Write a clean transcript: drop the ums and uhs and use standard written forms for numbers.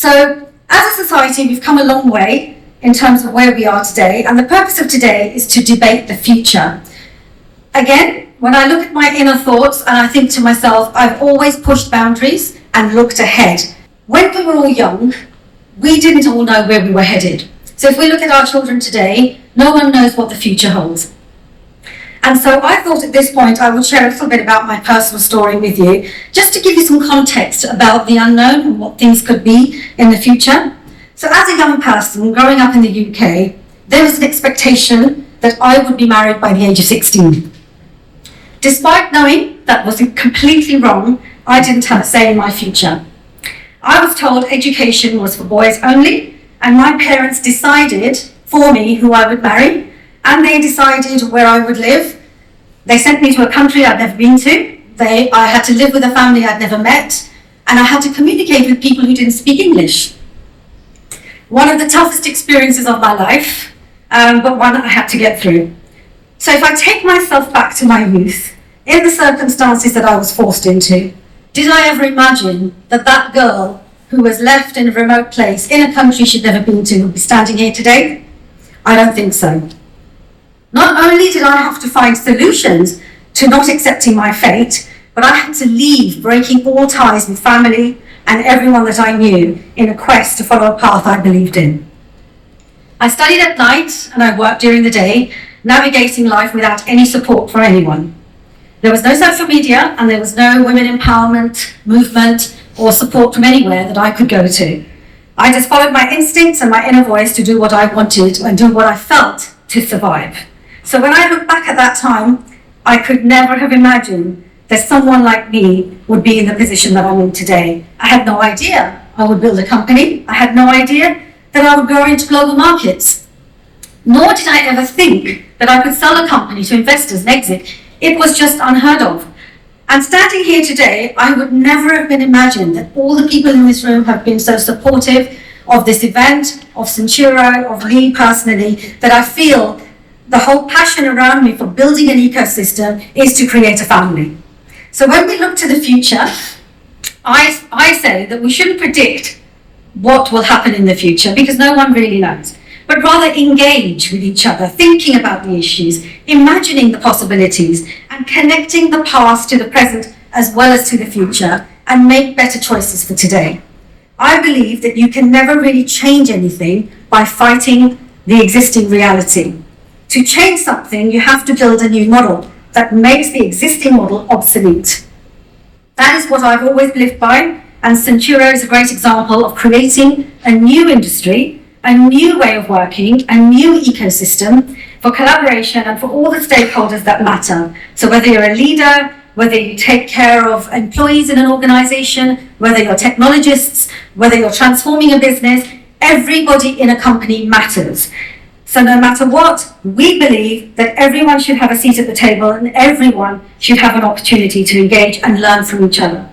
So as a society, we've come a long way in terms of where we are today, and the purpose of today is to debate the future. Again, when I look at my inner thoughts and I think to myself, I've always pushed boundaries and looked ahead. When we were all young, we didn't all know where we were headed. So if we look at our children today, no one knows what the future holds. And so I thought at this point I would share a little bit about my personal story with you, just to give you some context about the unknown and what things could be in the future. So as a young person growing up in the UK, there was an expectation that I would be married by the age of 16. Despite knowing that was completely wrong, I didn't have a say in my future. I was told education was for boys only, and my parents decided for me who I would marry, and they decided where I would live. They sent me to a country I'd never been to. I had to live with a family I'd never met, and I had to communicate with people who didn't speak English. One of the toughest experiences of my life, but one that I had to get through. So if I take myself back to my youth, in the circumstances that I was forced into, did I ever imagine that that girl who was left in a remote place in a country she'd never been to would be standing here today? I don't think so. Not only did I have to find solutions to not accepting my fate, but I had to leave, breaking all ties with family and everyone that I knew in a quest to follow a path I believed in. I studied at night and I worked during the day, navigating life without any support from anyone. There was no social media and there was no women empowerment movement or support from anywhere that I could go to. I just followed my instincts and my inner voice to do what I wanted and do what I felt to survive. So when I look back at that time, I could never have imagined that someone like me would be in the position that I'm in today. I had no idea I would build a company. I had no idea that I would go into global markets. Nor did I ever think that I could sell a company to investors and exit. It was just unheard of. And standing here today, I would never have been imagined that all the people in this room have been so supportive of this event, of Centuro, of me personally, that I feel the whole passion around me for building an ecosystem is to create a family. So when we look to the future, I say that we shouldn't predict what will happen in the future because no one really knows, but rather engage with each other, thinking about the issues, imagining the possibilities, and connecting the past to the present as well as to the future, and make better choices for today. I believe that you can never really change anything by fighting the existing reality. To change something, you have to build a new model that makes the existing model obsolete. That is what I've always lived by, and Centuro is a great example of creating a new industry, a new way of working, a new ecosystem for collaboration and for all the stakeholders that matter. So whether you're a leader, whether you take care of employees in an organization, whether you're technologists, whether you're transforming a business, everybody in a company matters. So no matter what, we believe that everyone should have a seat at the table and everyone should have an opportunity to engage and learn from each other.